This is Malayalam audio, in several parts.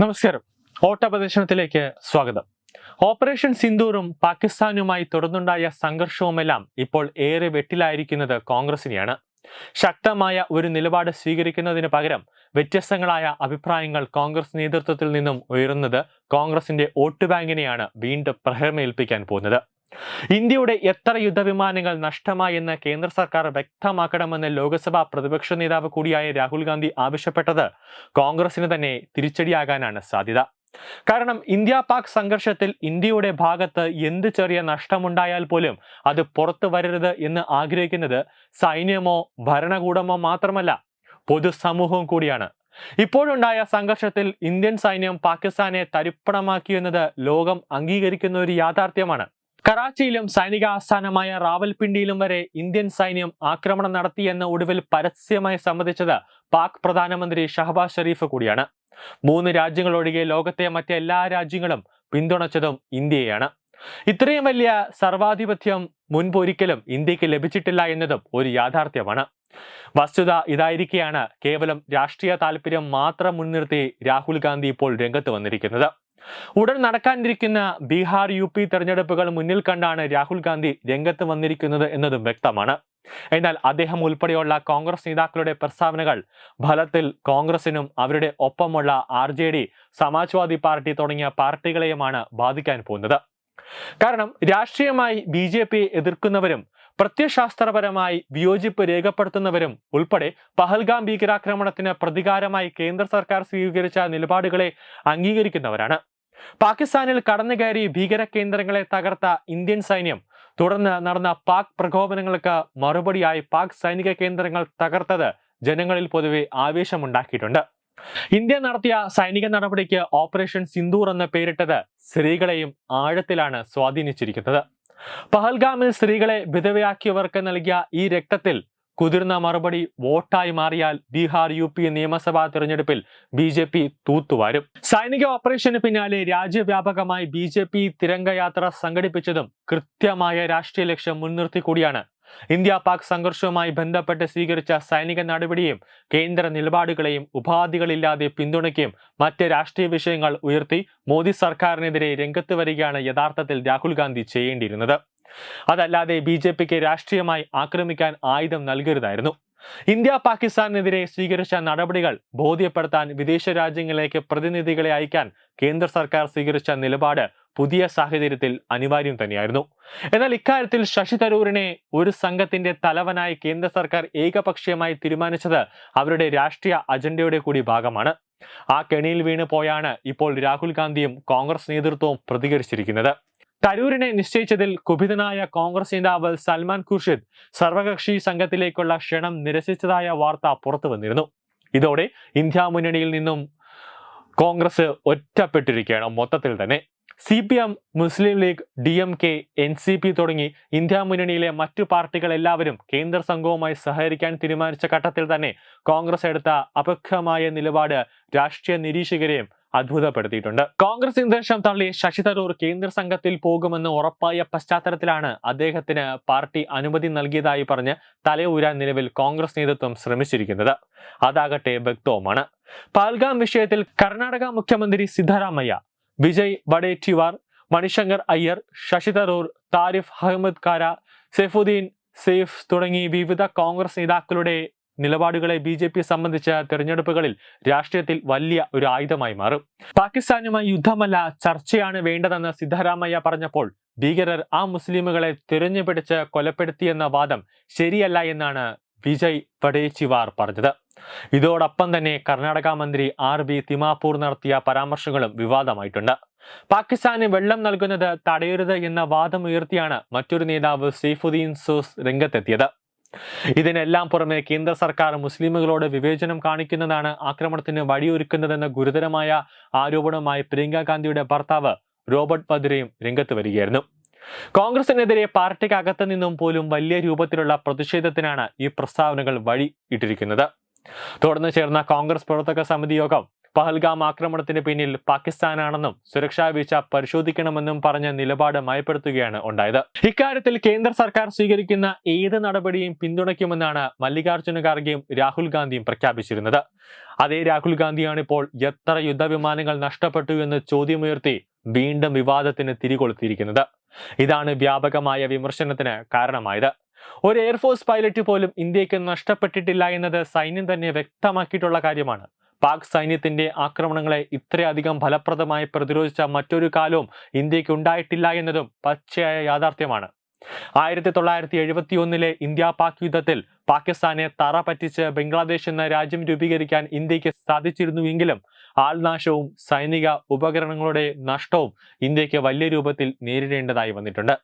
നമസ്കാരം. ഓട്ടപ്രദർശനത്തിലേക്ക് സ്വാഗതം. ഓപ്പറേഷൻ സിന്ദൂറും പാകിസ്ഥാനുമായി തുടർന്നുണ്ടായ സംഘർഷവുമെല്ലാം ഇപ്പോൾ ഏറെ വെട്ടിലായിരിക്കുന്നത് കോൺഗ്രസിനെയാണ്. ശക്തമായ ഒരു നിലപാട് സ്വീകരിക്കുന്നതിന് പകരം വ്യത്യസ്തങ്ങളായ അഭിപ്രായങ്ങൾ കോൺഗ്രസ് നേതൃത്വത്തിൽ നിന്നും ഉയരുന്നത് കോൺഗ്രസിന്റെ വോട്ട് ബാങ്കിനെയാണ് വീണ്ടും പ്രഹരമേൽപ്പിക്കാൻ പോകുന്നത്. ഇന്ത്യയുടെ എത്ര യുദ്ധവിമാനങ്ങൾ നഷ്ടമായി എന്ന് കേന്ദ്ര സർക്കാർ വ്യക്തമാക്കണമെന്ന് ലോക്സഭാ പ്രതിപക്ഷ നേതാവ് കൂടിയായ രാഹുൽ ഗാന്ധി ആവശ്യപ്പെട്ടത് കോൺഗ്രസിന് തന്നെ തിരിച്ചടിയാകാനാണ് സാധ്യത. കാരണം ഇന്ത്യ പാക് സംഘർഷത്തിൽ ഇന്ത്യയുടെ ഭാഗത്ത് എന്ത് ചെറിയ നഷ്ടമുണ്ടായാൽ പോലും അത് പുറത്തു വരരുത് എന്ന് ആഗ്രഹിക്കുന്നത് സൈന്യമോ ഭരണകൂടമോ മാത്രമല്ല, പൊതുസമൂഹവും കൂടിയാണ്. ഇപ്പോഴുണ്ടായ സംഘർഷത്തിൽ ഇന്ത്യൻ സൈന്യം പാകിസ്ഥാനെ തരിപ്പണമാക്കിയെന്നത് ലോകം അംഗീകരിക്കുന്ന ഒരു യാഥാർത്ഥ്യമാണ്. കറാച്ചിയിലും സൈനിക ആസ്ഥാനമായ റാവൽപിണ്ടിയിലും വരെ ഇന്ത്യൻ സൈന്യം ആക്രമണം നടത്തിയെന്ന് ഒടുവിൽ പരസ്യമായി സമ്മതിച്ചത് പാക് പ്രധാനമന്ത്രി ഷഹബാസ് ഷെരീഫ് കൂടിയാണ്. 3 രാജ്യങ്ങളൊഴികെ ലോകത്തെ മറ്റെല്ലാ രാജ്യങ്ങളും പിന്തുണച്ചതും ഇന്ത്യയാണ്. ഇത്രയും വലിയ സർവാധിപത്യം മുൻപൊരിക്കലും ഇന്ത്യക്ക് ലഭിച്ചിട്ടില്ല എന്നതും ഒരു യാഥാർത്ഥ്യമാണ്. വസ്തുത ഇതായിരിക്കെയാണ് കേവലം രാഷ്ട്രീയ താല്പര്യം മാത്രം മുൻനിർത്തി രാഹുൽ ഗാന്ധി ഇപ്പോൾ രംഗത്ത് വന്നിരിക്കുന്നത്. ഉടൻ നടക്കാനിരിക്കുന്ന ബീഹാർ UP തെരഞ്ഞെടുപ്പുകൾ മുന്നിൽ കണ്ടാണ് രാഹുൽ ഗാന്ധി രംഗത്ത് വന്നിരിക്കുന്നത് എന്നതും വ്യക്തമാണ്. എന്നാൽ അദ്ദേഹം ഉൾപ്പെടെയുള്ള കോൺഗ്രസ് നേതാക്കളുടെ പ്രസ്താവനകൾ ഫലത്തിൽ കോൺഗ്രസിനും അവരുടെ ഒപ്പമുള്ള RJD, സമാജ്വാദി പാർട്ടി തുടങ്ങിയ പാർട്ടികളെയുമാണ് ബാധിക്കാൻ പോകുന്നത്. കാരണം രാഷ്ട്രീയമായി BJP എതിർക്കുന്നവരും പ്രത്യയശാസ്ത്രപരമായി വിയോജിപ്പ് രേഖപ്പെടുത്തുന്നവരും ഉൾപ്പെടെ പഹൽഗാം ഭീകരാക്രമണത്തിന് പ്രതികാരമായി കേന്ദ്ര സർക്കാർ സ്വീകരിച്ച നിലപാടുകളെ അംഗീകരിക്കുന്നവരാണ്. പാകിസ്ഥാനിൽ കടന്നുകയറി ഭീകര കേന്ദ്രങ്ങളെ തകർത്ത ഇന്ത്യൻ സൈന്യം തുടർന്ന് നടന്ന പാക് പ്രകോപനങ്ങൾക്ക് മറുപടിയായി പാക് സൈനിക കേന്ദ്രങ്ങൾ തകർത്തത് ജനങ്ങളിൽ പൊതുവെ ആവേശമുണ്ടാക്കിയിട്ടുണ്ട്. ഇന്ത്യ നടത്തിയ സൈനിക നടപടിക്ക് ഓപ്പറേഷൻ സിന്ദൂർ എന്ന പേരിട്ടത് സ്ത്രീകളെയും ആഴത്തിലാണ് സ്വാധീനിച്ചിരിക്കുന്നത്. പഹൽഗാമിൽ സ്ത്രീകളെ വിധവയാക്കിയവർക്ക് നൽകിയ ഈ രക്തത്തിൽ കുതിർന്ന മറുപടി വോട്ടായി മാറിയാൽ ബീഹാർ UP നിയമസഭാ തെരഞ്ഞെടുപ്പിൽ BJP തൂത്തുവാരും. സൈനിക ഓപ്പറേഷന് പിന്നാലെ രാജ്യവ്യാപകമായി BJP തിരംഗയാത്ര സംഘടിപ്പിച്ചതും കൃത്യമായ രാഷ്ട്രീയ ലക്ഷ്യം മുൻനിർത്തി കൂടിയാണ്. ഇന്ത്യ പാക് സംഘർഷവുമായി ബന്ധപ്പെട്ട് സ്വീകരിച്ച സൈനിക നടപടിയും കേന്ദ്ര നിലപാടുകളെയും ഉപാധികളില്ലാതെ പിന്തുണയ്ക്കുകയും മറ്റ് രാഷ്ട്രീയ വിഷയങ്ങൾ ഉയർത്തി മോദി സർക്കാരിനെതിരെ രംഗത്ത് വരികയാണ് യഥാർത്ഥത്തിൽ രാഹുൽ ഗാന്ധി ചെയ്യേണ്ടിയിരുന്നത്. അതല്ലാതെ BJPക്ക് രാഷ്ട്രീയമായി ആക്രമിക്കാൻ ആയുധം നൽകരുതായിരുന്നു. ഇന്ത്യ പാകിസ്ഥാനെതിരെ സ്വീകരിച്ച നടപടികൾ ബോധ്യപ്പെടുത്താൻ വിദേശ രാജ്യങ്ങളിലേക്ക് പ്രതിനിധികളെ അയക്കാൻ കേന്ദ്ര സർക്കാർ സ്വീകരിച്ച നിലപാട് പുതിയ സാഹചര്യത്തിൽ അനിവാര്യം തന്നെയായിരുന്നു. എന്നാൽ ഇക്കാര്യത്തിൽ ശശി തരൂരിനെ ഒരു സംഘത്തിന്റെ തലവനായി കേന്ദ്ര സർക്കാർ ഏകപക്ഷീയമായി തീരുമാനിച്ചത് അവരുടെ രാഷ്ട്രീയ അജണ്ടയുടെ കൂടി ഭാഗമാണ്. ആ കെണിയിൽ വീണ് പോയാണ് ഇപ്പോൾ രാഹുൽ ഗാന്ധിയും കോൺഗ്രസ് നേതൃത്വവും പ്രതികരിച്ചിരിക്കുന്നത്. തരൂരിനെ നിശ്ചയിച്ചതിൽ കുപിതനായ കോൺഗ്രസ് നേതാവ് സൽമാൻ ഖുർഷിദ് സർവകക്ഷി സംഘത്തിലേക്കുള്ള ക്ഷണം നിരസിച്ചതായ വാർത്ത പുറത്തു വന്നിരുന്നു. ഇതോടെ ഇന്ത്യ മുന്നണിയിൽ നിന്നും കോൺഗ്രസ് ഒറ്റപ്പെട്ടിരിക്കുകയാണ്. മൊത്തത്തിൽ തന്നെ CPM, മുസ്ലിം ലീഗ്, DMK, NCP തുടങ്ങി ഇന്ത്യ മുന്നണിയിലെ മറ്റു പാർട്ടികൾ എല്ലാവരും കേന്ദ്ര സംഘവുമായി സഹകരിക്കാൻ തീരുമാനിച്ച ഘട്ടത്തിൽ തന്നെ കോൺഗ്രസ് എടുത്ത അപക്വമായ നിലപാട് രാഷ്ട്രീയ നിരീക്ഷകരെയും അത്ഭുതപ്പെടുത്തിയിട്ടുണ്ട്. കോൺഗ്രസ് നിർദ്ദേശം തള്ളി ശശി തരൂർ കേന്ദ്ര സംഘത്തിൽ പോകുമെന്ന് ഉറപ്പായ പശ്ചാത്തലത്തിലാണ് അദ്ദേഹത്തിന് പാർട്ടി അനുമതി നൽകിയതായി പറഞ്ഞ് തലയൂരാൻ നിലവിൽ കോൺഗ്രസ് നേതൃത്വം ശ്രമിച്ചിരിക്കുന്നത്. അതാകട്ടെ വ്യക്തവുമാണ്. പഹൽഗാം വിഷയത്തിൽ കർണാടക മുഖ്യമന്ത്രി സിദ്ധരാമയ്യ, വിജയ് വഡേറ്റിവാർ, മണിശങ്കർ അയ്യർ, ശശി തരൂർ, താരിഫ് അഹമ്മദ് കാര, സൈഫുദ്ദീൻ സെയ്ഫ് തുടങ്ങി വിവിധ കോൺഗ്രസ് നേതാക്കളുടെ നിലപാടുകളെ BJP സംബന്ധിച്ച തെരഞ്ഞെടുപ്പുകളിൽ രാഷ്ട്രീയത്തിൽ വലിയ ഒരു ആയുധമായി മാറും. പാകിസ്ഥാനുമായി യുദ്ധമല്ല, ചർച്ചയാണ് വേണ്ടതെന്ന് സിദ്ധരാമയ്യ പറഞ്ഞപ്പോൾ ഭീകരർ ആ മുസ്ലിമുകളെ തിരഞ്ഞുപിടിച്ച് കൊലപ്പെടുത്തിയെന്ന വാദം ശരിയല്ല എന്നാണ് വിജയ് വഡേറ്റിവാർ പറഞ്ഞത്. ഇതോടൊപ്പം തന്നെ കർണാടക മന്ത്രി RB തിമാപൂർ നടത്തിയ പരാമർശങ്ങളും വിവാദമായിട്ടുണ്ട്. പാകിസ്ഥാന് വെള്ളം നൽകുന്നത് തടയരുത് എന്ന വാദം ഉയർത്തിയാണ് മറ്റൊരു നേതാവ് സൈഫുദ്ദീൻ സോസ് രംഗത്തെത്തിയത്. ഇതിനെല്ലാം പുറമെ കേന്ദ്ര സർക്കാർ മുസ്ലിമുകളോട് വിവേചനം കാണിക്കുന്നതാണ് ആക്രമണത്തിന് വഴിയൊരുക്കുന്നതെന്ന ഗുരുതരമായ ആരോപണവുമായി പ്രിയങ്ക ഗാന്ധിയുടെ ഭർത്താവ് റോബർട്ട് വദ്രയും രംഗത്ത് വരികയായിരുന്നു. കോൺഗ്രസിനെതിരെ പാർട്ടിക്കകത്ത് നിന്നും പോലും വലിയ രൂപത്തിലുള്ള പ്രതിഷേധത്തിനാണ് ഈ പ്രസ്താവനകൾ വഴി ഇട്ടിരിക്കുന്നത്. തുടർന്ന് ചേർന്ന കോൺഗ്രസ് പ്രവർത്തക സമിതി യോഗം പഹൽഗാം ആക്രമണത്തിന് പിന്നിൽ പാകിസ്ഥാനാണെന്നും സുരക്ഷാ വീഴ്ച പരിശോധിക്കണമെന്നും പറഞ്ഞ നിലപാട് മയപ്പെടുത്തുകയാണ് ഉണ്ടായത്. ഇക്കാര്യത്തിൽ കേന്ദ്ര സർക്കാർ സ്വീകരിക്കുന്ന ഏത് നടപടിയും പിന്തുണയ്ക്കുമെന്നാണ് മല്ലികാർജ്ജുന ഖാർഗെയും രാഹുൽ ഗാന്ധിയും പ്രഖ്യാപിച്ചിരുന്നത്. അതേ രാഹുൽ ഗാന്ധിയാണ് ഇപ്പോൾ എത്ര യുദ്ധവിമാനങ്ങൾ നഷ്ടപ്പെട്ടു എന്ന് ചോദ്യമുയർത്തി വീണ്ടും വിവാദത്തിന് തിരികൊളുത്തിയിരിക്കുന്നത്. ഇതാണ് വ്യാപകമായ വിമർശനത്തിന് കാരണമായത്. ഒരു എയർഫോഴ്സ് പൈലറ്റ് പോലും ഇന്ത്യക്ക് നഷ്ടപ്പെട്ടിട്ടില്ല എന്നത് സൈന്യം തന്നെ വ്യക്തമാക്കിയിട്ടുള്ള കാര്യമാണ്. പാക് സൈന്യത്തിന്റെ ആക്രമണങ്ങളെ ഇത്രയധികം ഫലപ്രദമായി പ്രതിരോധിച്ച മറ്റൊരു കാലവും ഇന്ത്യക്ക് ഉണ്ടായിട്ടില്ല എന്നതും പച്ചയായ യാഥാർത്ഥ്യമാണ്. 1971 ഇന്ത്യ പാക് യുദ്ധത്തിൽ പാകിസ്ഥാനെ തറ പറ്റിച്ച് ബംഗ്ലാദേശ് എന്ന രാജ്യം രൂപീകരിക്കാൻ ഇന്ത്യക്ക് സാധിച്ചിരുന്നുവെങ്കിലും ആൾനാശവും സൈനിക ഉപകരണങ്ങളുടെ നഷ്ടവും ഇന്ത്യക്ക് വലിയ രൂപത്തിൽ നേരിടേണ്ടതായി വന്നിട്ടുണ്ട്.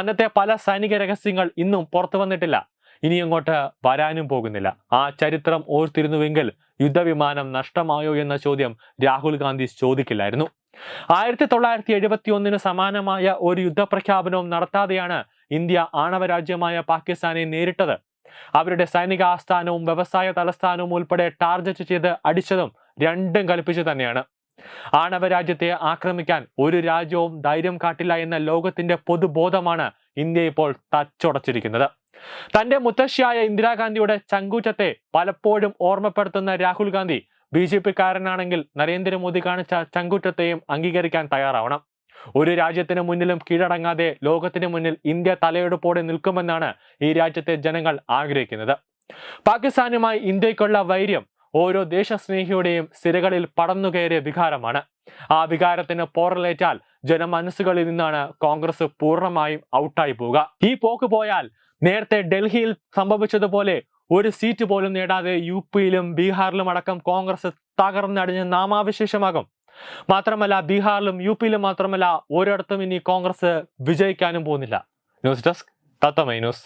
അന്നത്തെ പല സൈനിക രഹസ്യങ്ങൾ ഇന്നും പുറത്തു വന്നിട്ടില്ല, ഇനിയങ്ങോട്ട് വരാനും പോകുന്നില്ല. ആ ചരിത്രം ഓർത്തിരുന്നുവെങ്കിൽ യുദ്ധവിമാനം നഷ്ടമായോ എന്ന ചോദ്യം രാഹുൽ ഗാന്ധി ചോദിക്കില്ലായിരുന്നു. 1971 സമാനമായ ഒരു യുദ്ധപ്രഖ്യാപനവും നടത്താതെയാണ് ഇന്ത്യ ആണവ രാജ്യമായ പാകിസ്ഥാനെ നേരിട്ടത്. അവരുടെ സൈനിക ആസ്ഥാനവും വ്യവസായ തലസ്ഥാനവും ഉൾപ്പെടെ ടാർഗറ്റ് ചെയ്ത് അടിച്ചതും രണ്ടും കൽപ്പിച്ചു തന്നെയാണ്. ആണവ രാജ്യത്തെ ആക്രമിക്കാൻ ഒരു രാജ്യവും ധൈര്യം കാട്ടില്ല എന്ന ലോകത്തിന്റെ പൊതുബോധമാണ് ഇന്ത്യ ഇപ്പോൾ തച്ചുടച്ചിരിക്കുന്നത്. തന്റെ മുത്തശ്ശിയായ ഇന്ദിരാഗാന്ധിയുടെ ചങ്കൂറ്റത്തെ പലപ്പോഴും ഓർമ്മപ്പെടുത്തുന്ന രാഹുൽ ഗാന്ധി BJP-കാരനാണെങ്കിൽ നരേന്ദ്രമോദി കാണിച്ച ചങ്കൂറ്റത്തെയും അംഗീകരിക്കാൻ തയ്യാറാവണം. ഒരു രാജ്യത്തിന് മുന്നിലും കീഴടങ്ങാതെ ലോകത്തിന് മുന്നിൽ ഇന്ത്യ തലയെടുപ്പോടെ നിൽക്കുമെന്നാണ് ഈ രാജ്യത്തെ ജനങ്ങൾ ആഗ്രഹിക്കുന്നത്. പാകിസ്ഥാനുമായി ഇന്ത്യക്കുള്ള വൈര്യം ഓരോ ദേശസ്നേഹിയുടെയും സിരകളിൽ പടന്നുകയറിയ വികാരമാണ്. ആ വികാരത്തിന് പോറലേറ്റാൽ ജനമനസ്സുകളിൽ നിന്നാണ് കോൺഗ്രസ് പൂർണ്ണമായും ഔട്ടായി പോവുക. ഈ പോക്ക് പോയാൽ നേരത്തെ ഡൽഹിയിൽ സംഭവിച്ചതുപോലെ ഒരു സീറ്റ് പോലും നേടാതെ UP-യിലും ബീഹാറിലും അടക്കം കോൺഗ്രസ് തകർന്നടിഞ്ഞ് നാമാവശേഷമാകും. മാത്രമല്ല ബീഹാറിലും UP-യിലും മാത്രമല്ല ഒരിടത്തും ഇനി കോൺഗ്രസ് വിജയിക്കാനും പോകുന്നില്ല. ന്യൂസ് ഡെസ്ക് തത്വമൈ ന്യൂസ്.